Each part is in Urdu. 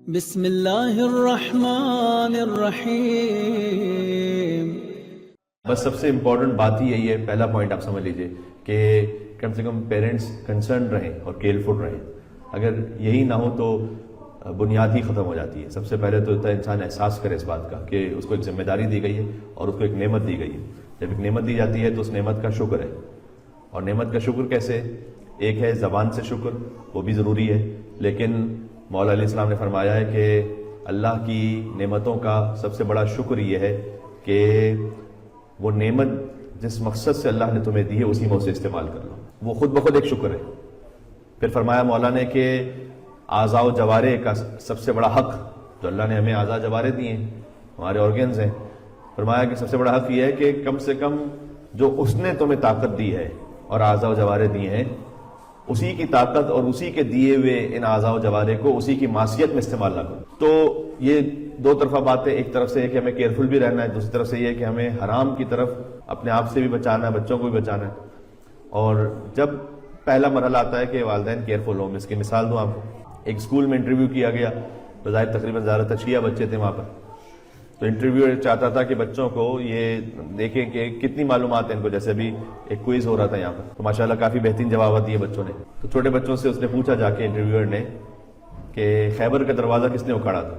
بسم اللہ الرحمن الرحیم۔ بس سب سے امپورٹنٹ بات ہی یہی ہے، پہلا پوائنٹ آپ سمجھ لیجئے کہ کم سے کم پیرنٹس کنسرن رہیں اور کیئرفل رہیں۔ اگر یہی نہ ہو تو بنیاد ہی ختم ہو جاتی ہے۔ سب سے پہلے تو انسان احساس کرے اس بات کا کہ اس کو ایک ذمہ داری دی گئی ہے اور اس کو ایک نعمت دی گئی ہے۔ جب ایک نعمت دی جاتی ہے تو اس نعمت کا شکر ہے، اور نعمت کا شکر کیسے؟ ایک ہے زبان سے شکر، وہ بھی ضروری ہے، لیکن مولا علیہ السلام نے فرمایا ہے کہ اللہ کی نعمتوں کا سب سے بڑا شکر یہ ہے کہ وہ نعمت جس مقصد سے اللہ نے تمہیں دی ہے اسی میں اسے استعمال کر لو، وہ خود بخود ایک شکر ہے۔ پھر فرمایا مولا نے کہ اعضاء و جوارح کا سب سے بڑا حق، جو اللہ نے ہمیں اعضاء جوارح دیے ہیں، ہمارے آرگنز ہیں، فرمایا کہ سب سے بڑا حق یہ ہے کہ کم سے کم جو اس نے تمہیں طاقت دی ہے اور اعضاء و جوارح دیے ہیں، اسی کی طاقت اور اسی کے دیے ہوئے ان اعضاء و جوارح کو اسی کی معصیت میں استعمال نہ کرو۔ تو یہ دو طرفہ بات ہے، ایک طرف سے یہ کہ ہمیں کیئرفل بھی رہنا ہے، دوسری طرف سے یہ کہ ہمیں حرام کی طرف اپنے آپ سے بھی بچانا ہے، بچوں کو بھی بچانا ہے۔ اور جب پہلا مرحلہ آتا ہے کہ والدین کیئرفل ہوں، اس کی مثال دوں آپ کو، ایک اسکول میں انٹرویو کیا گیا، بظاہر تقریباً زیادہ تشیع بچے تھے وہاں پر، تو انٹرویو چاہتا تھا کہ بچوں کو یہ دیکھیں کہ کتنی معلومات ہیں ان کو، جیسے ابھی ایک کوئز ہو رہا تھا یہاں پر، تو ماشاءاللہ کافی بہترین جوابات دیے بچوں نے۔ تو چھوٹے بچوں سے اس نے پوچھا جا کے انٹرویور نے کہ خیبر کا دروازہ کس نے اکھاڑا تھا؟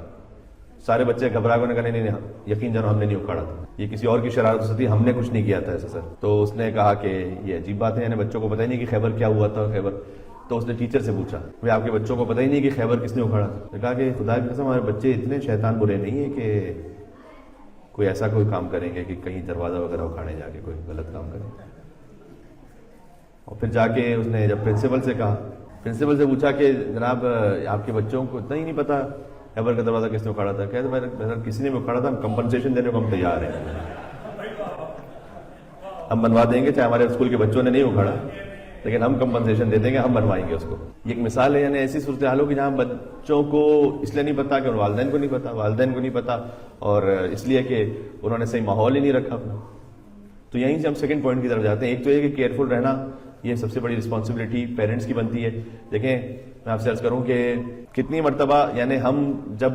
سارے بچے گھبرا کر کہا نہیں، یقین جانو ہم نے نہیں اکھاڑا تھا، یہ کسی اور کی شرارت سے تھی، ہم نے کچھ نہیں کیا تھا ایسا سر۔ تو اس نے کہا کہ یہ عجیب بات ہے، یعنی بچوں کو پتہ ہی نہیں کہ خیبر کیا ہوا تھا خیبر۔ تو اس نے ٹیچر سے پوچھا بھائی آپ کے بچوں کو پتہ ہی نہیں کہ خیبر کس نے اکھاڑا تھا؟ نے کہا کہ خدا کی قسم ہمارے بچے اتنے شیطان برے نہیں ہیں کہ کوئی ایسا کوئی کام کریں گے کہ کہیں دروازہ وغیرہ اکھاڑے جا کے کوئی غلط کام کریں۔ اور پھر جا کے اس نے جب پرنسپل سے کہا، پرنسپل سے پوچھا کہ جناب آپ کے بچوں کو اتنا ہی نہیں پتا خیبر کا دروازہ کس نے اکھاڑا تھا؟ کہتے میں کسی نے بھی اکھاڑا تھا، ہم کمپنسیشن دینے کو ہم تیار ہیں، ہم بنوا دیں گے، چاہے ہمارے اسکول کے بچوں نے نہیں اکھاڑا لیکن ہم کمپنسیشن دے دیں گے، ہم بنوائیں گے اس کو۔ یہ ایک مثال ہے، یعنی ایسی صورتحالوں کی جہاں بچوں کو اس لیے نہیں پتا کہ والدین کو نہیں پتا، والدین کو نہیں پتا، اور اس لیے کہ انہوں نے صحیح ماحول ہی نہیں رکھا اپنا۔ تو یہیں سے ہم سیکنڈ پوائنٹ کی طرف جاتے ہیں۔ ایک تو یہ کہ کیئرفل رہنا، یہ سب سے بڑی رسپانسبلٹی پیرنٹس کی بنتی ہے۔ دیکھیں میں آپ سے عرض کروں کہ کتنی مرتبہ یعنی ہم جب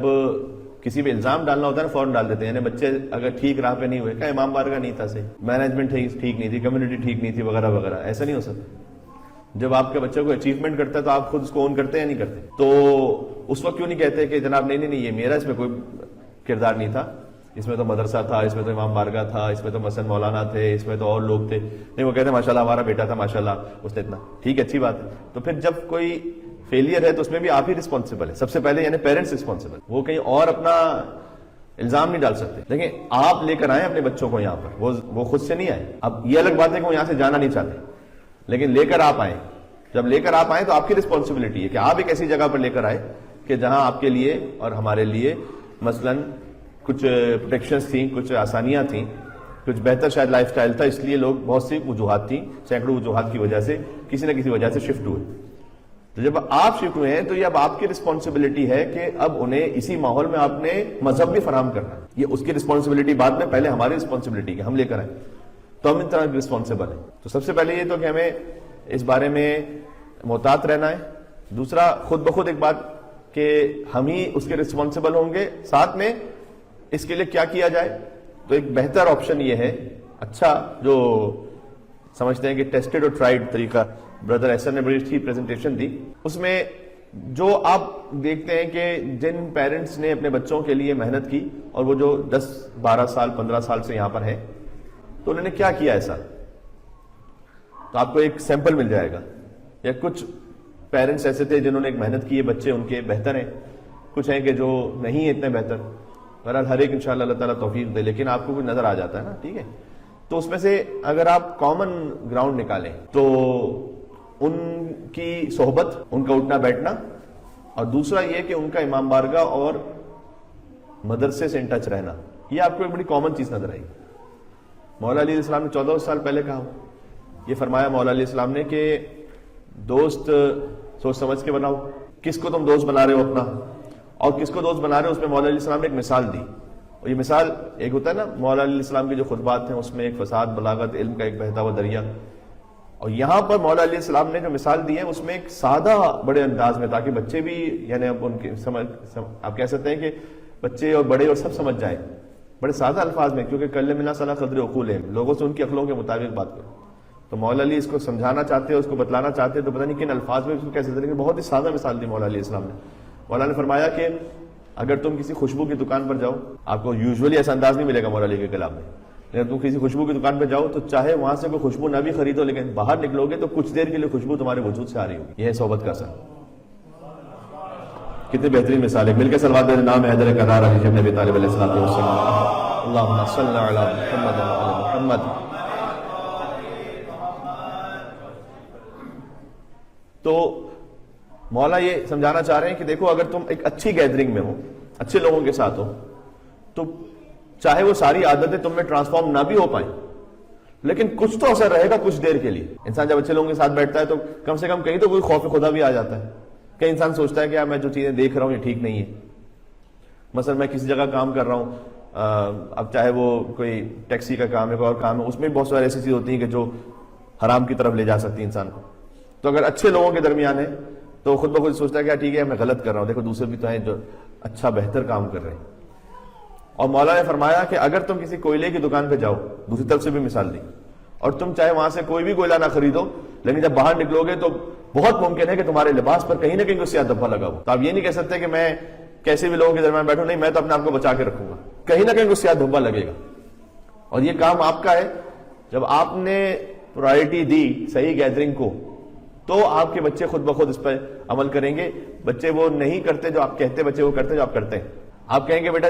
کسی پہ الزام ڈالنا ہوتا ہے نا فوراً ڈال دیتے ہیں، یعنی بچے اگر ٹھیک راہ پہ نہیں ہوئے، کہ امام بارگاہ نہیں تھا صحیح، مینجمنٹ ٹھیک نہیں تھی، کمیونٹی ٹھیک نہیں تھی، وغیرہ وغیرہ، ایسا نہیں ہو سکتا۔ جب آپ کے بچے کو اچیومنٹ کرتا ہے تو آپ خود اس کو اون کرتے ہیں یا نہیں کرتے؟ تو اس وقت کیوں نہیں کہتے کہ جناب نہیں یہ میرا اس میں کوئی کردار نہیں تھا، اس میں تو مدرسہ تھا، اس میں تو امام بارگاہ تھا، اس میں تو مثلا مولانا تھے، اس میں تو اور لوگ تھے، نہیں وہ کہتے ہیں ماشاءاللہ ہمارا بیٹا تھا، ماشاءاللہ اس نے اتنا، ٹھیک ہے اچھی بات ہے۔ تو پھر جب کوئی فیلئر ہے تو اس میں بھی آپ ہی رسپانسبل ہے، سب سے پہلے یعنی پیرنٹس رسپانسبل، وہ کہیں اور اپنا الزام نہیں ڈال سکتے۔ دیکھیں آپ لے کر آئے اپنے بچوں کو یہاں پر، وہ خود سے نہیں آئے۔ اب یہ الگ بات ہے کہ وہ یہاں سے جانا نہیں چاہتے، لیکن لے کر آپ آئے، جب لے کر آپ آئیں تو آپ کی رسپانسبلٹی ہے کہ آپ ایک ایسی جگہ پر لے کر آئے کہ جہاں آپ کے لیے اور ہمارے لیے مثلا کچھ پروٹیکشنز تھیں، کچھ آسانیاں تھیں، کچھ بہتر شاید لائف سٹائل تھا، اس لیے لوگ بہت سی وجوہات تھیں، سینکڑوں وجوہات کی وجہ سے کسی نہ کسی وجہ سے شفٹ ہوئے۔ تو جب آپ شفٹ ہوئے ہیں تو یہ اب آپ کی رسپانسبلٹی ہے کہ اب انہیں اسی ماحول میں آپ نے مذہب بھی فراہم کرنا ہے۔ یہ اس کی رسپانسبلٹی بعد میں، پہلے ہماری رسپانسبلٹی کہ ہم لے کر آئیں، تو ہم ان طرح رسپانسبل ہیں۔ تو سب سے پہلے یہ تو کہ ہمیں اس بارے میں محتاط رہنا ہے۔ دوسرا خود بخود ایک بات کہ ہم ہی اس کے رسپانسبل ہوں گے، ساتھ میں اس کے لیے کیا کیا جائے؟ تو ایک بہتر آپشن یہ ہے، اچھا جو سمجھتے ہیں کہ ٹیسٹڈ اور ٹرائیڈ طریقہ، بردر ایسر نے بڑی اچھی پریزنٹیشن دی، اس میں جو آپ دیکھتے ہیں کہ جن پیرنٹس نے اپنے بچوں کے لیے محنت کی اور وہ جو 10 12 سال 15 سال سے یہاں پر ہیں، تو انہوں نے کیا کیا ایسا، تو آپ کو ایک سیمپل مل جائے گا۔ یا کچھ پیرنٹس ایسے تھے جنہوں نے ایک محنت کی ہے، بچے ان کے بہتر ہیں، کچھ ہیں کہ جو نہیں ہیں اتنے بہتر، بہرحال ہر ایک انشاءاللہ اللہ تعالیٰ توفیق دے، لیکن آپ کو کچھ نظر آ جاتا ہے نا، ٹھیک ہے۔ تو اس میں سے اگر آپ کامن گراؤنڈ نکالیں تو ان کی صحبت، ان کا اٹھنا بیٹھنا، اور دوسرا یہ کہ ان کا امام بارگاہ اور مدرسے سے ان ٹچ رہنا، یہ آپ کو ایک بڑی کامن چیز نظر آئی۔ مولا علیہ السلام نے 14 سال پہلے کہا، یہ فرمایا مولا علیہ السلام نے کہ دوست سوچ سمجھ کے بناؤ، کس کو تم دوست بنا رہے ہو اپنا اور کس کو دوست بنا رہے ہو، اس میں مولا علیہ السلام نے ایک مثال دی۔ اور یہ مثال ایک ہوتا ہے نا، مولا علیہ السلام کی جو خطبات ہیں اس میں ایک فساد، بلاغت، علم کا ایک بہتا ہوا دریا، اور یہاں پر مولا علیہ السلام نے جو مثال دی ہے اس میں ایک سادہ بڑے انداز میں، تاکہ بچے بھی یعنی اب ان کی آپ کہہ سکتے ہیں کہ بچے اور بڑے اور سب سمجھ جائیں بڑے سادہ الفاظ میں، کیونکہ کلمنا صلی قدر عقولہم، لوگوں سے ان کی عقلوں کے مطابق بات کرو. تو مولا علی اس کو سمجھانا چاہتے ہیں، اس کو بتلانا چاہتے ہیں، تو پتہ نہیں کن الفاظ میں اس کو کیسے لیکن بہت ہی سادہ مثال دی مولا علیہ السلام نے. مولا نے فرمایا کہ اگر تم کسی خوشبو کی دکان پر جاؤ، آپ کو یوزولی ایسا انداز نہیں ملے گا مولا علی کے کلام میں، لیکن تم کسی خوشبو کی دکان پہ جاؤ تو چاہے وہاں سے کوئی خوشبو نہ بھی خریدو، لیکن باہر نکلو گے تو کچھ دیر کے لیے خوشبو تمہارے وجود سے آ رہی ہوگی. یہ ہے صحبت کا اثر. کتنی بہترین مثال ہے. مل کے صلوات دے. نام ہے حیدر کرار علی ابن ابی طالب علیہ الصلوۃ والسلام. اللهم صل علی محمد وعلی محمد. تو مولا یہ سمجھانا چاہ رہے ہیں کہ دیکھو اگر تم ایک اچھی گیدرنگ میں ہو، اچھے لوگوں کے ساتھ ہو، تو چاہے وہ ساری عادتیں تم میں ٹرانسفارم نہ بھی ہو پائیں، لیکن کچھ تو اثر رہے گا کچھ دیر کے لیے. انسان جب اچھے لوگوں کے ساتھ بیٹھتا ہے تو کم سے کم کہیں تو کوئی خوف خدا بھی آ جاتا ہے. کئی انسان سوچتا ہے کہ میں جو چیزیں دیکھ رہا ہوں یہ ٹھیک نہیں ہے. مثلا میں کسی جگہ کام کر رہا ہوں، اب چاہے وہ کوئی ٹیکسی کا کام ہے، کوئی اور کام ہے، اس میں بہت ساری ایسی چیزیں ہوتی ہیں کہ جو حرام کی طرف لے جا سکتی انسان کو. تو اگر اچھے لوگوں کے درمیان ہے تو خود بخود سوچتا ہے کہ ٹھیک ہے میں غلط کر رہا ہوں، دیکھو دوسرے بھی تو ہیں جو اچھا بہتر کام کر رہے ہیں. اور مولا نے فرمایا کہ اگر تم کسی کوئلے کی دکان پہ جاؤ، دوسری طرف سے بھی مثال دی، اور تم چاہے وہاں سے کوئی بھی کوئلہ نہ خریدو، لیکن جب باہر نکلو گے تو بہت ممکن ہے کہ تمہارے لباس پر کہیں نہ کہیں کوئی سیاہ دھبا لگا ہو. تو آپ یہ نہیں کہہ سکتے کہ میں کیسے بھی لوگوں کے درمیان بیٹھوں، نہیں، میں تو اپنے آپ کو بچا کے رکھوں گا، کہیں نہ کہیں کوئی سیاہ دھبا لگے گا. اور یہ کام آپ کا ہے. جب آپ نے پرائرٹی دی صحیح گیدرنگ کو تو آپ کے بچے خود بخود اس پر عمل کریں گے. بچے وہ نہیں کرتے جو آپ کہتے، بچے وہ کرتے جو آپ کرتے ہیں. آپ کہیں گے بیٹا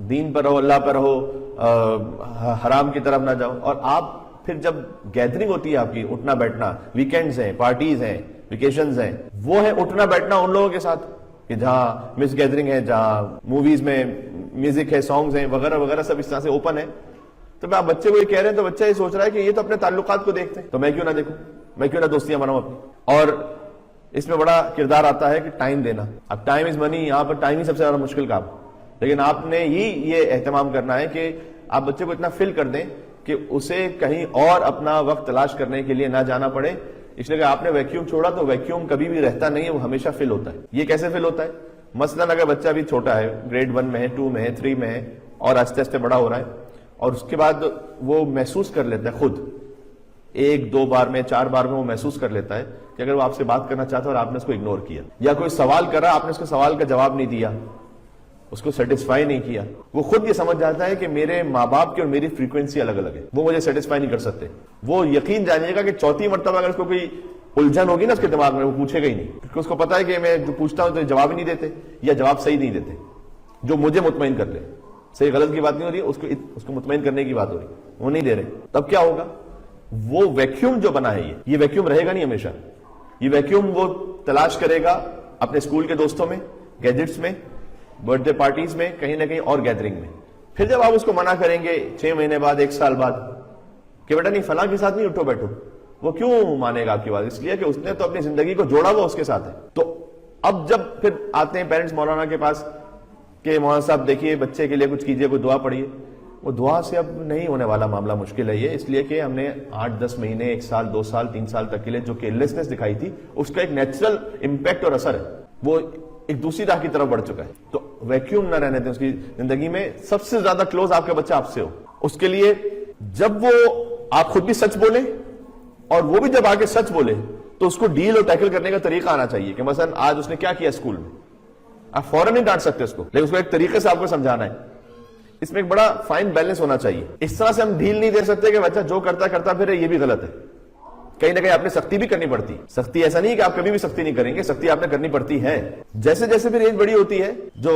دین پر رہو، اللہ پر رہو، حرام کی طرف نہ جاؤ، اور آپ پھر جب گیدرنگ ہوتی ہے آپ کی، اٹھنا بیٹھنا، ویکینڈز ہیں، پارٹیز ہیں، ویکیشنز ہیں، وہ ہے اٹھنا بیٹھنا ان لوگوں کے ساتھ کہ جہاں مس گیدرنگ ہے، جہاں موویز میں میوزک ہے، سانگز ہیں وغیرہ وغیرہ، سب اس طرح سے اوپن ہے. تو آپ بچے کو یہ کہہ رہے ہیں تو بچہ یہ سوچ رہا ہے کہ یہ تو اپنے تعلقات کو دیکھتے ہیں، تو میں کیوں نہ دیکھوں، میں کیوں نہ دوستیاں بناؤں اپنی. اور اس میں بڑا کردار آتا ہے کہ ٹائم دینا. اب ٹائم از منی، یہاں پر ٹائم ہی سب سے زیادہ مشکل کام، لیکن آپ نے یہ اہتمام کرنا ہے کہ آپ بچے کو اتنا فل کر دیں کہ اسے کہیں اور اپنا وقت تلاش کرنے کے لیے نہ جانا پڑے. اس لیے کہ آپ نے ویکیوم چھوڑا تو ویکیوم کبھی بھی رہتا نہیں ہے، وہ ہمیشہ فل ہوتا ہے. یہ کیسے فل ہوتا ہے؟ مثلا اگر بچہ بھی چھوٹا ہے، گریڈ 1 میں ہے، 2 میں ہے، 3 میں ہے، اور آہستہ آہستہ بڑا ہو رہا ہے، اور اس کے بعد وہ محسوس کر لیتا ہے خود، 1 2 بار میں 4 بار میں وہ محسوس کر لیتا ہے کہ اگر وہ آپ سے بات کرنا چاہتا ہے اور آپ نے اس کو اگنور کیا، یا کوئی سوال کرا آپ نے اس کے سوال کا جواب نہیں دیا، اس کو سیٹسفائی نہیں کیا، وہ خود یہ سمجھ جاتا ہے کہ میرے ماں باپ کی اور میری فریکوینسی الگ الگ ہے، وہ مجھے سیٹسفائی نہیں کر سکتے. وہ یقین جانیے گا کہ چوتھی مرتبہ اگر اس کو کوئی الجھن ہوگی نا اس کے دماغ میں، وہ پوچھے گا ہی نہیں، کیونکہ اس کو پتا ہے کہ میں جو پوچھتا ہوں تو جواب ہی نہیں دیتے، یا جواب صحیح نہیں دیتے جو مجھے مطمئن کر لے. صحیح غلط کی بات نہیں ہو رہی، اس کو مطمئن کرنے کی بات ہو رہی، وہ نہیں دے رہے. تب کیا ہوگا؟ وہ ویکیوم جو بنا ہے یہ ویکیوم رہے گا نہیں ہمیشہ. یہ ویکیوم وہ تلاش کرے گا اپنے اسکول کے دوستوں میں، گیجٹس میں، برتھ ڈے پارٹیز میں، کہیں نہ کہیں اور گیدرنگ میں. پھر جب آپ اس کو منع کریں گے 6 مہینے بعد، 1 سال بعد کہ بیٹا نہیں فلاں کے ساتھ نہیں اٹھو بیٹھو، وہ کیوں مانے گا آپ کی بات؟ اس لیے کہ اس نے تو اپنی زندگی کو جوڑا ہوا اس کے ساتھ ہے. تو اب جب پھر آتے ہیں پیرنٹس مولانا کے پاس کہ مولانا صاحب دیکھیے بچے کے لیے کچھ کیجیے، کوئی دعا پڑھیے، وہ دعا سے اب نہیں ہونے والا معاملہ، مشکل ہے یہ. اس لیے کہ ہم نے 8-10 مہینے، 1 سال، 2 سال، 3 سال تک کے لیے جو کیئرلیسنس دکھائی تھی، اس کا ایک نیچرل امپیکٹ اور اثر ہے، وہ ایک دوسری راہ کی طرف بڑھ چکا ہے. تو ویکیوم نہ رہنے دیں اس کی زندگی میں. سب سے زیادہ کلوز آپ کا بچہ آپ سے ہو. اس کے لیے جب وہ آپ خود بھی سچ بولے اور وہ بھی جب آگے سچ بولے تو اس کو ڈیل اور ٹیکل کرنے کا طریقہ آنا چاہیے. کہ مثلا آج اس نے کیا کیا اسکول میں، آپ فوراً نہیں ڈانٹ سکتے اس کو، لیکن اس کو ایک طریقے سے آپ کو سمجھانا ہے. اس میں ایک بڑا فائن بیلنس ہونا چاہیے. اس طرح سے ہم ڈھیل نہیں دے سکتے کہ بچہ جو کرتا پھر یہ بھی غلط ہے. کہیں نہ کہیں آپ نے سختی بھی کرنی پڑتی. سختی ایسا نہیں کہ آپ کبھی بھی سختی نہیں کریں گے، سختی آپ نے کرنی پڑتی ہے. جیسے جیسے پھر ایج بڑی ہوتی ہے، جو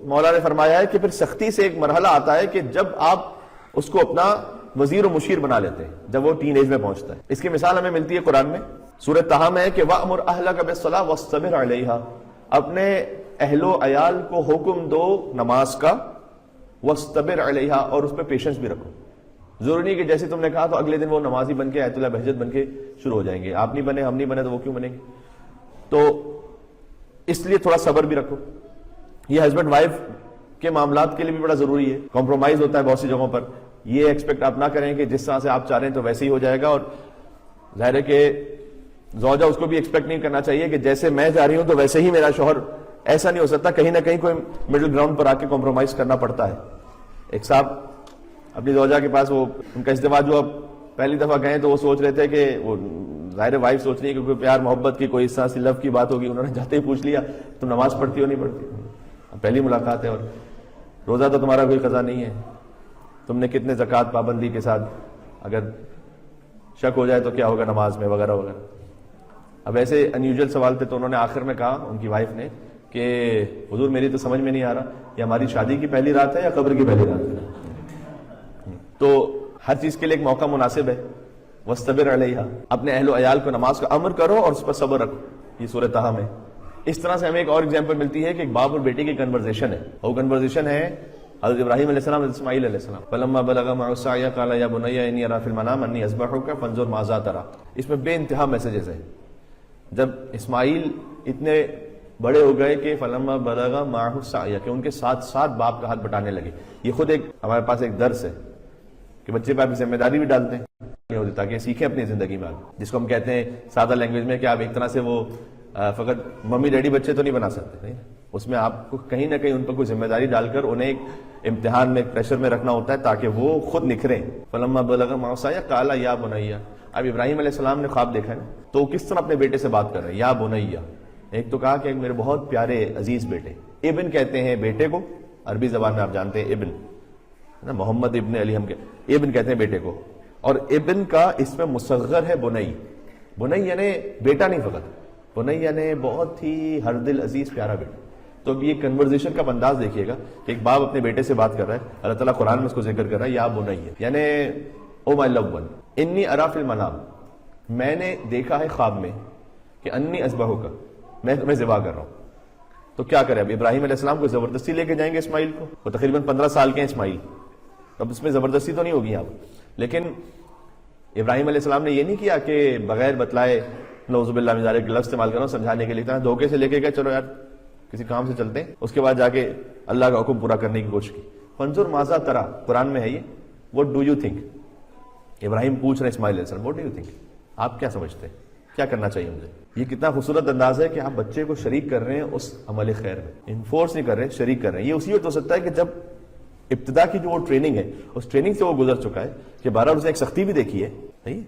مولا نے فرمایا ہے کہ پھر سختی سے ایک مرحلہ آتا ہے کہ جب آپ اس کو اپنا وزیر و مشیر بنا لیتے ہیں، جب وہ ٹین ایج میں پہنچتا ہے. اس کی مثال ہمیں ملتی ہے قرآن میں، سورۃ طٰہٰ میں ہے کہ وَأْمُرْ أَهْلَكَ بِالصَّلَاةِ وَاصْطَبِرْ عَلَيْهَا، اپنے اہل و عیال کو حکم دو نماز کا، وَاصْطَبِرْ عَلَيْهَا، اور اس پہ پیشنس بھی رکھو. ضروری نہیں کہ جیسے تم نے کہا تو اگلے دن وہ نمازی بن کے آیت اللہ بہجت بن کے شروع ہو جائیں گے. آپ نہیں بنے، ہم نہیں بنے تو وہ کیوں بنیں گے؟ تو اس لیے تھوڑا صبر بھی رکھو. یہ ہسبینڈ وائف کے معاملات کے لیے بھی بڑا ضروری ہے. کمپرومائز ہوتا ہے بہت سی جگہوں پر. یہ ایکسپیکٹ آپ نہ کریں کہ جس طرح سے آپ چاہ رہے ہیں تو ویسے ہی ہو جائے گا. اور ظاہر ہے کہ زوجہ اس کو بھی ایکسپیکٹ نہیں کرنا چاہیے کہ جیسے میں جا رہی ہوں تو ویسے ہی میرا شوہر، ایسا نہیں ہو سکتا، کہیں نہ کہیں کوئی مڈل گراؤنڈ پر آ کے کمپرومائز کرنا پڑتا ہے. ایک صاحب اپنی زوجہ کے پاس، وہ ان کا ازدواج ہوا، پہلی دفعہ گئے تو وہ سوچ رہے تھے کہ وہ ظاہر وائف سوچ رہی ہے کہ کوئی پیار محبت کی کوئی اس طرح سی لو کی بات ہوگی. انہوں نے جاتے ہی پوچھ لیا تم نماز پڑھتی ہو نہیں پڑھتی؟ پہلی ملاقات ہے، اور روزہ تو تمہارا کوئی قضا نہیں ہے، تم نے کتنے زکوٰۃ پابندی کے ساتھ، اگر شک ہو جائے تو کیا ہوگا نماز میں، وغیرہ وغیرہ. اب ایسے انیوژل سوال تھے تو انہوں نے آخر میں کہا، ان کی وائف نے، کہ حضور میری تو سمجھ میں نہیں آ رہا یہ ہماری شادی کی پہلی رات ہے یا قبر کی پہلی رات ہے. تو ہر چیز کے لیے ایک موقع مناسب ہے. وَاسْتَبِرْ عَلَيْهَا، اپنے اہل و عیال کو نماز کا امر کرو اور اس پر صبر رکھو. یہ سورہ طٰہٰ میں اس طرح سے ہمیں ایک اور ایگزامپل ملتی ہے کہ ایک باپ اور بیٹے کی کنورزیشن ہے. وہ کنورزیشن ہے حضرت ابراہیم علیہ السلام، حضرت اسماعیل علیہ السلام. فَلَمَّا بَلَغَ مَعَهُ السَّعْيَ قَالَ يَا بُنَيَّ إِنِّي أَرَىٰ فِي الْمَنَامِ أَنِّي أَذْبَحُكَ فَانظُرْ مَاذَا تَرَىٰ. اس میں بے انتہا میسیجز ہیں. جب اسماعیل اتنے بڑے ہو گئے کہ فلما بلغ معه السعي، کہ ان کے ساتھ ساتھ باپ کا ہاتھ بٹانے لگے. یہ خود ایک ہمارے پاس ایک درس ہے کہ بچے پہ آپ ذمہ داری بھی ڈالتے ہیں ہوتی تاکہ سیکھیں اپنی زندگی میں آگے، جس کو ہم کہتے ہیں سادہ لینگویج میں کہ آپ ایک طرح سے وہ فقط ممی ڈیڈی بچے تو نہیں بنا سکتے، نہیں، اس میں آپ کو کہیں نہ کہیں ان پر کوئی ذمہ داری ڈال کر انہیں ایک امتحان میں، ایک پریشر میں رکھنا ہوتا ہے تاکہ وہ خود نکھریں. فلما بلغ معه السعي قال يا بني. اب ابراہیم علیہ السلام نے خواب دیکھا ہے تو وہ کس طرح اپنے بیٹے سے بات کر رہے ہیں، یا بنیا. ایک تو کہا کہ میرے بہت پیارے عزیز بیٹے. ابن کہتے ہیں بیٹے کو، عربی زبان میں آپ جانتے ہیں ابن، محمد ابن علی ہم ابن کہتے ہیں بیٹے کو. اور ابن کا اس میں مصغر ہے بنئی. بنئی یعنی بیٹا نہیں فقط، بنئی یعنی بہت ہی ہر دل عزیز پیارا بیٹا. تو اب یہ کنورزیشن کا انداز دیکھیے گا کہ ایک باپ اپنے بیٹے سے بات کر رہا ہے، اللہ تعالیٰ قرآن میں اس کو ذکر کر رہا ہے یا بنی، یعنی او مائی لو ون انی ارا فی المنام، میں نے دیکھا ہے خواب میں کہ انی اذبحک، میں تمہیں ذبح کر رہا ہوں. تو کیا کرے؟ اب ابراہیم علیہ السلام کو زبردستی لے کے جائیں گے اسماعیل کو. وہ تقریباً 15 سال کے ہیں اسماعیل، اب اس میں زبردستی تو نہیں ہوگی یہاں. لیکن ابراہیم علیہ السلام نے یہ نہیں کیا کہ بغیر بتلائے، نعوذ باللہ من ذالک لفظ استعمال کر رہا ہوں سمجھانے کے لیے، دھوکے سے لے کے گئے، چلو یار کسی کام سے چلتے ہیں. اس کے بعد جا کے اللہ کا حکم پورا کرنے کی کوشش کی. فانظر ماذا ترى، قرآن میں ہے یہ، واٹ ڈو یو تھنک. ابراہیم پوچھ رہے اسماعیل علیہ السلام، واٹ ڈو یو تھنک، آپ کیا سمجھتے ہیں، کیا کرنا چاہیے مجھے. یہ کتنا خوبصورت انداز ہے کہ آپ بچے کو شریک کر رہے ہیں اس عمل خیر میں، انفورس نہیں کر رہے، شریک کر رہے ہیں. یہ اسی وقت ہو سکتا ہے کہ جب ابتدا کی جو وہ ٹریننگ ہے، اس ٹریننگ سے وہ گزر چکا ہے کہ بہرحال اس نے ایک سختی بھی دیکھی ہے. نہیں،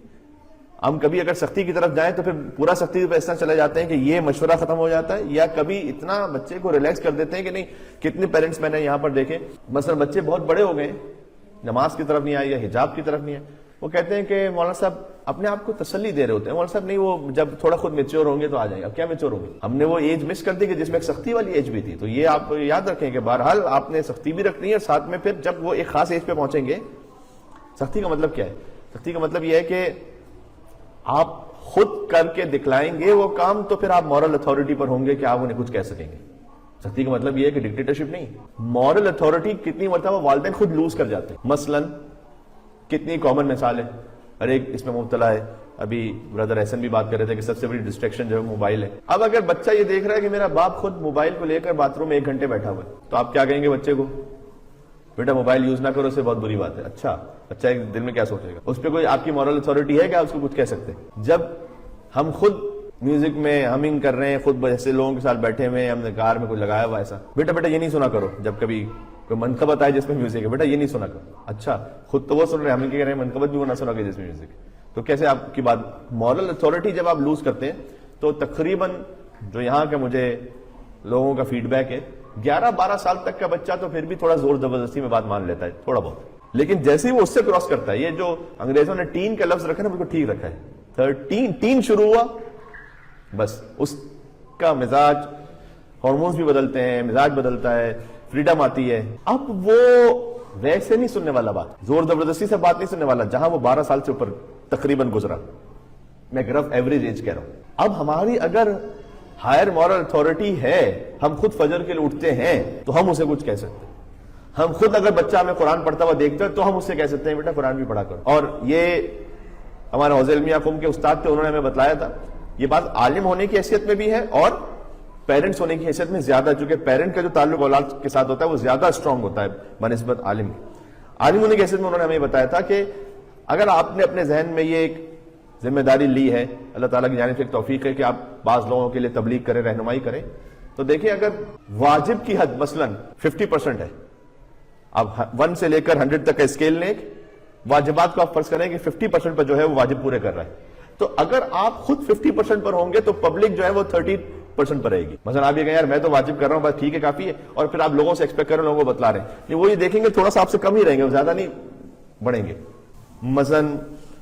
ہم کبھی اگر سختی کی طرف جائیں تو پھر پورا سختی پہ اس طرح چلے جاتے ہیں کہ یہ مشورہ ختم ہو جاتا ہے، یا کبھی اتنا بچے کو ریلیکس کر دیتے ہیں کہ نہیں. کتنے پیرنٹس میں نے یہاں پر دیکھے، مثلا بچے بہت بڑے ہو گئے، نماز کی طرف نہیں آئے یا حجاب کی طرف نہیں آئے، وہ کہتے ہیں کہ مولانا صاحب اپنے آپ کو تسلی دے رہے ہوتے ہیں، مولانا صاحب نہیں وہ جب تھوڑا خود میچور ہوں گے تو آ جائیں گے. اب کیا میچور ہوں گے؟ ہم نے وہ ایج مس کر دی کہ جس میں ایک سختی والی ایج بھی تھی. تو یہ آپ یاد رکھیں کہ بہرحال آپ نے سختی بھی رکھنی ہے، اور ساتھ میں پھر جب وہ ایک خاص ایج پہ پہنچیں گے. سختی کا مطلب کیا ہے؟ سختی کا مطلب یہ ہے کہ آپ خود کر کے دکھلائیں گے وہ کام، تو پھر آپ مورل اتھارٹی پر ہوں گے کہ آپ انہیں کچھ کہہ سکیں گے. سختی کا مطلب یہ ہے کہ ڈکٹیٹرشپ نہیں. مورل اتھارٹی کتنی مرتبہ والدین خود لوز کر جاتے ہیں. مثلا کتنی کامن مثال ہے، ہر ایک اس میں مبتلا ہے. ابھی بردر احسن بھی بات کر رہے تھے کہ سب سے بڑی ڈسٹریکشن جو ہے موبائل ہے. اب اگر بچہ یہ دیکھ رہا ہے کہ میرا باپ خود موبائل کو لے کر باتھ روم میں 1 گھنٹے بیٹھا ہوا ہے، تو آپ کیا کہیں گے بچے کو؟ بیٹا موبائل یوز نہ کرو، اس سے بہت بری بات ہے. اچھا، بچہ ایک دل میں کیا سوچے گا؟ اس پہ کوئی آپ کی مورل اتھارٹی ہے کہ آپ اس کو کچھ کہہ سکتے ہیں؟ جب ہم خود میوزک میں ہمنگ کر رہے ہیں، خود ایسے لوگوں کے ساتھ بیٹھے ہوئے، ہم نے کار میں کوئی لگایا ہوا ایسا، بیٹا یہ نہیں سنا کرو. جب کبھی کوئی منقبت آئے جس میں میوزک ہے، بیٹا یہ نہیں سنا کرو. اچھا، خود تو وہ سن رہے ہیں، ہم کہہ رہے ہیں منقبت بھی وہ نہ سنا کہ جس میں میوزک ہے. تو کیسے آپ کی بات؟ مورل اتھارٹی جب آپ لوز کرتے ہیں تو تقریباً جو یہاں کا مجھے لوگوں کا فیڈ بیک ہے، 11-12 سال تک کا بچہ تو پھر بھی تھوڑا زور زبردستی میں بات مان لیتا ہے تھوڑا بہت. لیکن جیسے ہی وہ اس سے کراس کرتا ہے، یہ جو انگریزوں نے ٹین کا لفظ رکھا نا، بالکل ٹھیک رکھا ہے. 13 شروع ہوا، بس اس کا مزاج، ہارمونز بھی بدلتے ہیں، مزاج بدلتا ہے، فریڈم آتی ہے. اب وہ ویسے نہیں سننے والا بات، زور زبردستی سے بات نہیں سننے والا، جہاں وہ 12 سال سے اوپر تقریباً گزرا. میں ایک رف ایوریج ایج کہہ رہا ہوں. اب ہماری اگر ہائر مورل اتھارٹی ہے، ہم خود فجر کے لیے اٹھتے ہیں، تو ہم اسے کچھ کہہ سکتے ہیں. ہم خود اگر بچہ ہمیں قرآن پڑھتا ہوا دیکھتے ہیں تو ہم اس سے کہہ سکتے ہیں بیٹا قرآن بھی پڑھا کرو. اور یہ ہمارے حوزہ علمیہ قوم کے استاد تھے، انہوں نے ہمیں بتلایا تھا. یہ بات عالم ہونے کی حیثیت میں بھی ہے اور پیرنٹس ہونے کی حیثیت میں زیادہ، چونکہ پیرنٹ کا جو تعلق اولاد کے ساتھ ہوتا ہے وہ زیادہ اسٹرانگ ہوتا ہے بنسبت عالم کی. عالم ہونے کی حیثیت میں انہوں نے ہمیں بتایا تھا کہ اگر آپ نے اپنے ذہن میں یہ ایک ذمہ داری لی ہے, اللہ تعالیٰ کی جانب سے ایک توفیق ہے کہ آپ بعض لوگوں کے لیے تبلیغ کریں, رہنمائی کریں, تو دیکھیں اگر واجب کی حد مثلاً 50% ہے, آپ 1 سے لے کر 100 تک کا اسکیل لیں, واجبات کو آپ فرض کریں کہ 50% پر جو ہے وہ واجب پورے کر رہا ہے, تو اگر آپ خود 50% پر ہوں گے تو پبلک جو ہے وہ 30% پر رہے گی. مثلا آپ یہ کہیں یار میں تو واجب کر رہا ہوں, بس ٹھیک ہے کافی ہے, اور پھر آپ لوگوں سے ایکسپیکٹ کر رہے ہیں, لوگوں کو بتلا رہے ہیں, نہیں وہ یہ دیکھیں گے تھوڑا سا آپ سے کم ہی رہیں گے, وہ زیادہ نہیں بڑھیں گے. مثلا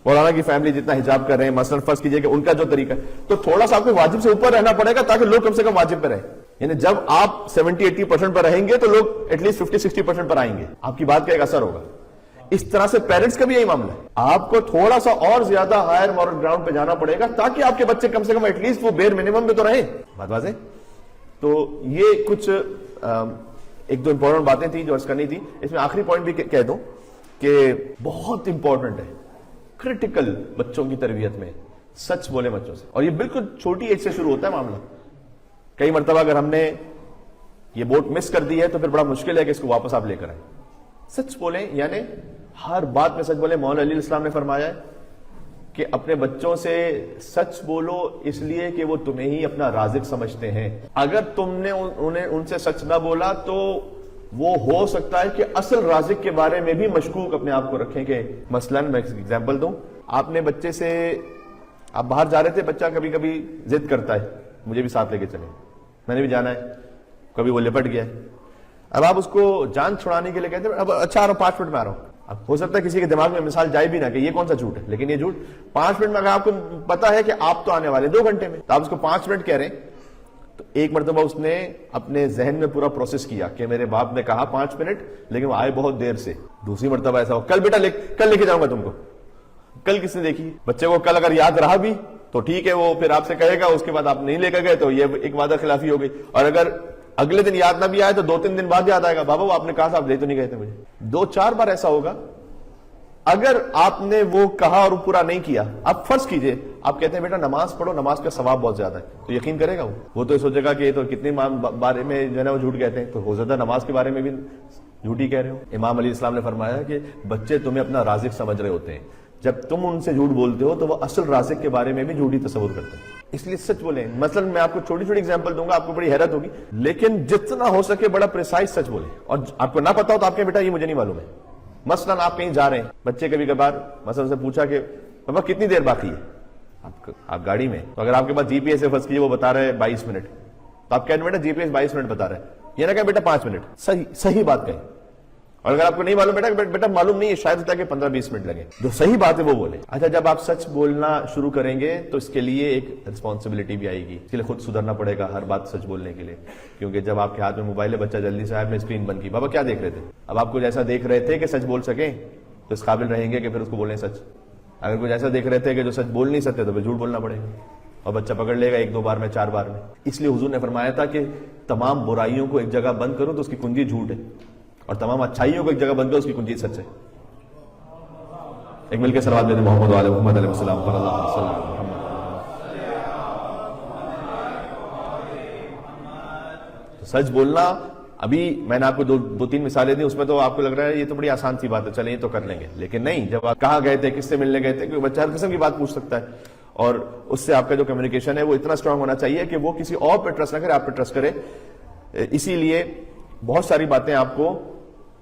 مولانا کی فیملی جتنا حجاب کر رہے ہیں, مثلا فرض کیجئے کہ ان کا جو طریقہ ہے, تو تھوڑا سا آپ کو واجب سے اوپر رہنا پڑے گا تاکہ لوگ کم سے کم واجب پہ رہیں. یعنی جب آپ 70-80% پر رہیں گے تو لوگ ایٹ لیسٹ 50-60% پر آئیں گے, آپ کی بات کا ایک اثر ہوگا. اس طرح سے پیرنٹس کا بھی یہی معاملہ ہے, آپ کو تھوڑا سا اور زیادہ ہائر مورل گراؤنڈ پہ جانا پڑے گا تاکہ آپ کے بچے کم سے کم ایٹ لیسٹ وہ بیر منیمم میں تو رہیں. بات واضح. تو یہ کچھ ایک دو امپورٹنٹ باتیں تھیں جو عرض کرنی تھی. اس میں آخری پوائنٹ بھی کہہ دوں کہ بہت امپورٹنٹ ہے, کرٹیکل بچوں کی تربیت میں سچ بولے بچوں سے, اور یہ بالکل چھوٹی ایج سے شروع ہوتا ہے معاملہ. کئی مرتبہ اگر ہم نے یہ بوٹ مس کر دی ہے تو پھر بڑا مشکل ہے کہ اس کو واپس آپ لے کر آئیں. سچ بولیں, یعنی ہر بات میں سچ بولیں. مولانا علی السلام نے فرمایا ہے کہ اپنے بچوں سے سچ بولو اس لیے کہ وہ تمہیں ہی اپنا رازق سمجھتے ہیں. اگر تم نے ان سے سچ نہ بولا تو وہ ہو سکتا ہے کہ اصل رازق کے بارے میں بھی مشکوک اپنے آپ کو رکھیں. کہ مثلا میں ایگزامپل دوں, آپ نے بچے سے, آپ باہر جا رہے تھے, بچہ کبھی کبھی ضد کرتا ہے مجھے بھی ساتھ لے کے چلیں, میں نے بھی جانا ہے, کبھی وہ لپٹ گیا ہے. اب آپ اس کو جان چھڑانے کے لیے کہتے ہیں اب اچھا آ رہا ہوں, 5 منٹ میں آ رہا ہوں. اب ہو سکتا ہے کسی کے دماغ میں مثال جائے بھی نہ کہ یہ کون سا جھوٹ ہے, لیکن یہ جھوٹ 5 منٹ میں اگر آپ کو پتا ہے کہ آپ تو آنے والے 2 گھنٹے میں, تو آپ اس کو 5 منٹ کہہ رہے ہیں. تو ایک مرتبہ اس نے اپنے ذہن میں پورا پروسیس کیا کہ میرے باپ نے کہا 5 منٹ, لیکن وہ آئے بہت دیر سے. دوسری مرتبہ ایسا ہو, کل بیٹا کل لے کے جاؤں گا تم کو. کل کس نے دیکھی؟ بچے کو کل اگر یاد رہا بھی تو ٹھیک ہے, وہ پھر آپ سے کہے گا, اس کے بعد آپ نہیں لے کر گئے تو یہ ایک وعدہ خلافی ہو گئی. اور اگر اگلے دن یاد نہ بھی آئے تو 2-3 دن بعد یاد آئے گا, بابا وہ آپ نے کہا تھا, آپ لے تو نہیں گئے تھے مجھے. 2-4 بار ایسا ہوگا. اگر آپ نے وہ کہا اور پورا نہیں کیا, آپ فرض کیجئے آپ کہتے ہیں بیٹا نماز پڑھو, نماز کا ثواب بہت زیادہ ہے, تو یقین کرے گا وہ تو سوچے گا کہ یہ تو کتنے بارے میں جو ہے نا وہ جھوٹ کہتے ہیں, تو ہو زیادہ نماز کے بارے میں بھی جھوٹ ہی کہہ رہے ہو. امام علیہ السلام نے فرمایا کہ بچے تمہیں اپنا رازق سمجھ رہے ہوتے ہیں, جب تم ان سے جھوٹ بولتے ہو تو وہ اصل رازق کے بارے میں بھی جھوٹ ہی تصور کرتے ہیں. اس لیے سچ بولیں. مثلا میں آپ کو چھوٹی چھوٹی ایگزامپل دوں گا, آپ کو بڑی حیرت ہوگی, لیکن جتنا ہو سکے بڑا پریسائز سچ بولیں. اور آپ کو نہ پتا ہو تو آپ کے بیٹا یہ مجھے نہیں معلوم ہے. مثلا آپ کہیں جا رہے ہیں, بچے کبھی کبھار مثلا سے پوچھا کہ پاپا کتنی دیر باقی ہے, آپ گاڑی میں, تو اگر آپ کے پاس جی پی ایس ہے فرض کیجیے وہ بتا رہے ہیں 22 منٹ, تو آپ کہیں بیٹا جی پی ایس 22 منٹ بتا رہے ہیں, یہ نہ کہیں بیٹا 5 منٹ. صحیح بات کہیں. اور اگر آپ کو نہیں معلوم بیٹا معلوم نہیں ہے, شاید ہوتا ہے کہ 15-20 منٹ لگے, جو صحیح بات ہے وہ بولے. اچھا جب آپ سچ بولنا شروع کریں گے تو اس کے لیے ایک رسپانسبلٹی بھی آئے گی, اس کے لیے خود سدھرنا پڑے گا ہر بات سچ بولنے کے لیے. کیونکہ جب آپ کے ہاتھ میں موبائل ہے, بچہ جلدی سے میں اسکرین بند کی, بابا کیا دیکھ رہے تھے, اب آپ کچھ ایسا دیکھ رہے تھے کہ سچ بول سکیں تو اس قابل رہیں گے کہ پھر اس کو بولیں سچ. اگر کچھ ایسا دیکھ رہے تھے کہ جو سچ بول نہیں سکتے تو پھر جھوٹ بولنا پڑے گا, اور بچہ پکڑ لے گا 1-2 بار میں, 4 بار میں. اس لیے حضور نے فرمایا تھا کہ تمام برائیوں کو ایک جگہ بند کرو تو اس کی کنجی جھوٹ ہے, اور تمام اچھائیوں کو ایک جگہ بند کرو اس کی کنجی سچ ہے. ایک مل کے صلوات دے دیں محمد علیہ محمد علیہ السلام پر اللہ صلی اللہ علیہ وسلم. سچ بولنا, ابھی میں نے آپ کو 2-3 مثالیں دی, اس میں تو آپ کو لگ رہا ہے یہ تو بڑی آسان سی بات ہے, چلیں یہ تو کر لیں گے, لیکن نہیں. جب آپ کہاں گئے تھے, کس سے ملنے گئے تھے, کیونکہ بچہ ہر قسم کی بات پوچھ سکتا ہے, اور اس سے آپ کا جو کمیونیکیشن ہے وہ اتنا اسٹرانگ ہونا چاہیے کہ وہ کسی اور پہ ٹرسٹ نہ کرے, آپ پہ ٹرسٹ کرے. اسی لیے بہت ساری باتیں آپ کو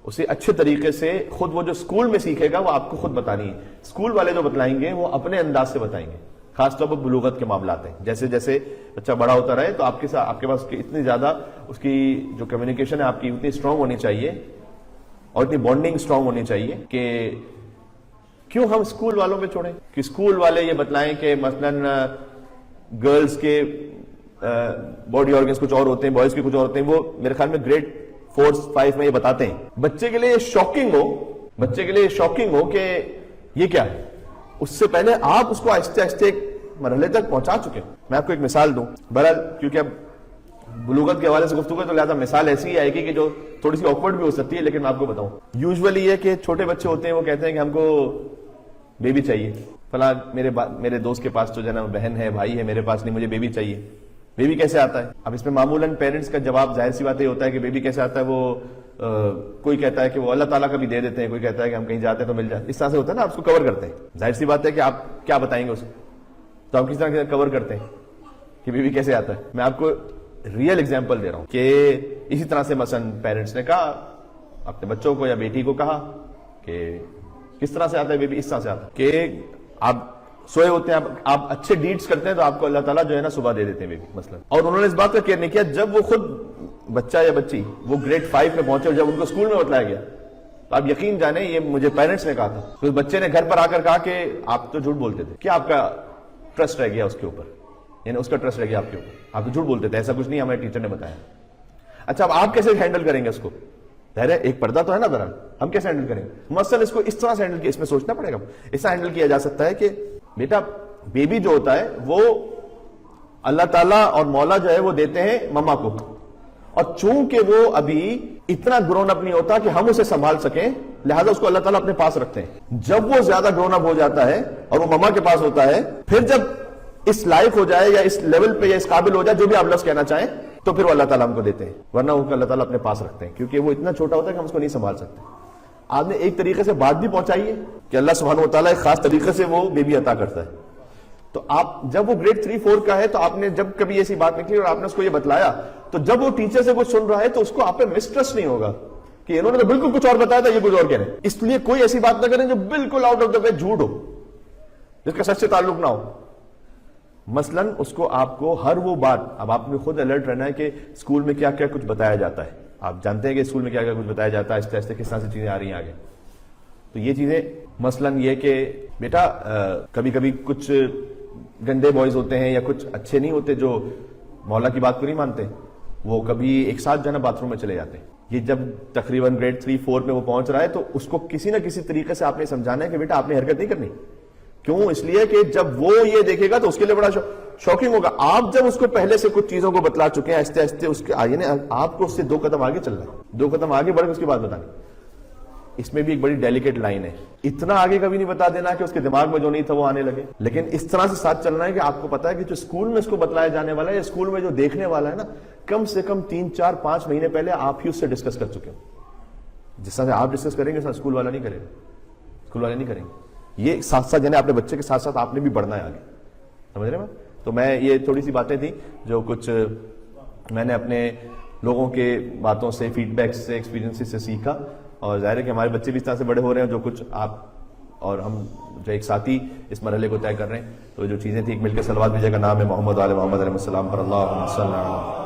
اسے اچھے طریقے سے خود وہ جو اسکول میں سیکھے گا وہ آپ کو خود بتانی ہے. اسکول والے جو بتلائیں گے وہ اپنے انداز سے بتائیں گے, خاص طور پر بلوغت کے معاملات ہیں. جیسے جیسے بچہ بڑا ہوتا رہے تو آپ کے پاس اتنی زیادہ اس کی جو کمیونیکیشن ہے آپ کی اتنی اسٹرانگ ہونی چاہیے, اور اتنی بانڈنگ اسٹرانگ ہونی چاہیے کہ کیوں ہم اسکول والوں پہ چھوڑیں کہ اسکول والے یہ بتلائیں کہ مثلاً گرلز کے باڈی آرگنز کچھ اور ہوتے ہیں, بوائز کے کچھ اور ہوتے ہیں. وہ میرے خیال میں گریڈ 4-5 میں یہ بتاتے ہیں. بچے کے لیے شاکنگ ہو کہ یہ کیا ہے, اس سے پہلے آپ اس کو آہستہ آہستہ ایک مرحلے تک پہنچا چکے. میں آپ کو ایک مثال دوں, بہرحال کیونکہ اب بلوغت کے حوالے سے گفتگو ہے تو لہٰذا مثال ایسی ہی آئے گی کہ جو تھوڑی سی آکورڈ بھی ہو سکتی ہے, لیکن میں آپ کو بتاؤں. یوزولی یہ کہ چھوٹے بچے ہوتے ہیں وہ کہتے ہیں کہ ہم کو بیبی چاہیے, فلاں میرے دوست کے پاس تو جو ہے نا بہن ہے, بھائی ہے, میرے پاس نہیں, مجھے بیبی چاہیے. بیبی کیسے آتا ہے؟ اب اس میں معمولاً پیرنٹس کا جواب ظاہر سی بات یہ ہوتا ہے کہ بیبی کیسے آتا ہے, وہ کوئی کہتا ہے کہ وہ اللہ تعالیٰ کا بھی دے دیتے ہیں, کوئی کہتا ہے کہ ہم کہیں جاتے ہیں تو مل جاتے, اس طرح سے ہوتا ہے نا, آپ اس کو کور کرتے ہیں. ظاہر سی بات ہے کہ آپ کیا بتائیں گے اس کو, تو آپ کس طرح کے کور کرتے ہیں کہ بیبی کیسے آتا ہے. میں آپ کو ریئل ایگزامپل دے رہا ہوں کہ اسی طرح سے مثلا پیرنٹس نے کہا اپنے بچوں کو یا بیٹی کو کہا کہ کس طرح سے آتا ہے بیبی, اس طرح سے آتا ہے کہ آپ سوئے ہوتے ہیں, آپ اچھے ڈیڈز کرتے ہیں تو آپ کو اللہ تعالیٰ جو ہے نا صبح دے دیتے ہیں بیبی مثلا. اور انہوں نے اس بات کا کیئر نہیں کیا جب وہ خود بچہ یا بچی وہ گریڈ 5 میں پہنچے اور جب ان کو اسکول میں بتلایا گیا تو آپ یقین جانیں یہ مجھے پیرنٹس نے کہا تھا, اس بچے نے گھر پر آ کر کہا کہ آپ تو جھوٹ بولتے تھے. کیا آپ کا ٹرسٹ رہ گیا اس کے اوپر, یعنی اس کا ٹرسٹ رہ گیا آپ کے اوپر, آپ تو جھوٹ بولتے تھے, ایسا کچھ نہیں ہمارے ٹیچر نے بتایا. اچھا اب آپ کیسے ہینڈل کریں گے اس کو؟ ظاہر ہے ایک پردہ تو ہے نا بہرحال, ہم کیسے ہینڈل کریں گے؟ مثلا اس کو اس طرح سے ہینڈل کیا, اس میں سوچنا پڑے گا. اس طرح ہینڈل کیا جا سکتا ہے کہ بیٹا بیبی جو ہوتا ہے وہ اللہ تعالیٰ اور مولا جو ہے وہ دیتے ہیں مما کو, اور چونکہ وہ ابھی اتنا گرون اپ نہیں ہوتا کہ ہم اسے سنبھال سکیں, لہذا اس کو اللہ تعالیٰ اپنے پاس رکھتے ہیں. جب وہ زیادہ گرون اپ ہو جاتا ہے اور وہ مما کے پاس ہوتا ہے, پھر جب اس لائق ہو جائے یا اس لیول پہ یا اس قابل ہو جائے, جو بھی آپ لفظ کہنا چاہیں, تو پھر وہ اللہ تعالیٰ ہم کو دیتے ہیں, ورنہ وہ اللہ تعالیٰ اپنے پاس رکھتے ہیں کیونکہ وہ اتنا چھوٹا ہوتا ہے کہ ہم اس کو نہیں سنبھال سکتے. آپ نے ایک طریقے سے بات بھی پہنچائی ہے کہ اللہ سبحانہ و تعالیٰ ایک خاص طریقے سے وہ بیبی عطا کرتا ہے. تو آپ جب وہ گریڈ 3-4 کا ہے تو آپ نے جب کبھی ایسی بات نکلی اور آپ نے اس کو یہ بتلایا, تو جب وہ ٹیچر سے کچھ سن رہا ہے تو اس کو آپ پہ مسٹرسٹ نہیں ہوگا کہ انہوں نے تو بالکل کچھ اور بتایا تھا, یہ کچھ اور کہہ رہے ہیں. اس لیے کوئی ایسی بات نہ کریں جو بالکل آؤٹ آف دا وے جھوٹ ہو, جس کا سچ سے تعلق نہ ہو. مثلا اس کو آپ کو ہر وہ بات, اب آپ نے خود الرٹ رہنا ہے کہ اسکول میں کیا کیا کچھ بتایا جاتا ہے. آپ جانتے ہیں کہ اسکول میں کیا کیا کچھ بتایا جاتا ہے, آہستہ کس طرح سے چیزیں آ رہی ہیں آگے. تو یہ چیزیں مثلا یہ کہ بیٹا کبھی کبھی کچھ گندے بوائز ہوتے ہیں یا کچھ اچھے نہیں ہوتے جو مولا کی بات کو نہیں مانتے, وہ کبھی ایک ساتھ جو ہے نا باتھ روم میں چلے جاتے ہیں. یہ جب تقریباً گریڈ 3-4 میں وہ پہنچ رہا ہے تو اس کو کسی نہ کسی طریقے سے آپ نے سمجھانا ہے کہ بیٹا آپ نے حرکت نہیں کرنی. کیوں؟ اس لیے کہ جب وہ یہ دیکھے گا تو اس کے لیے بڑا شوکنگ ہوگا. آپ جب اس کو پہلے سے کچھ چیزوں کو بتلا چکے ہیں, آہستہ آہستہ اس کے آگے آپ کو اس سے 2 قدم آگے چلنا ہے, 2 قدم آگے بڑھ کے اس کی بات بتانی. اس میں بھی ایک بڑی ڈیلیکیٹ لائن ہے. اتنا آگے کبھی نہیں بتا دینا کہ اس کے دماغ میں جو نہیں تھا وہ آنے لگے, لیکن اس طرح سے ساتھ چلنا ہے کہ آپ کو پتا ہے کہ جو اسکول میں اس کو بتلایا جانے والا ہے یا اسکول میں جو دیکھنے والا ہے نا, کم سے کم 3-4-5 مہینے پہلے آپ ہی اس سے ڈسکس کر چکے ہو. جس طرح سے آپ ڈسکس کریں گے اسکول والا نہیں کرے گا, اسکول والے نہیں کریں گے. یہ ساتھ ساتھ یعنی اپنے بچے کے ساتھ ساتھ آپ نے بھی بڑھنا ہے آگے, سمجھ رہے ہیں. تو میں یہ تھوڑی سی باتیں تھیں جو کچھ میں نے اپنے لوگوں کے باتوں سے, فیڈ بیک سے, ایکسپیرینس سے سیکھا, اور ظاہر ہے کہ ہمارے بچے بھی اس طرح سے بڑے ہو رہے ہیں جو کچھ آپ اور ہم جو ایک ساتھی اس مرحلے کو طے کر رہے ہیں. تو جو چیزیں تھیں, ایک مل کے صلوات بھیجے کا نام ہے محمد آل محمد علیہ السلام پر, اللہ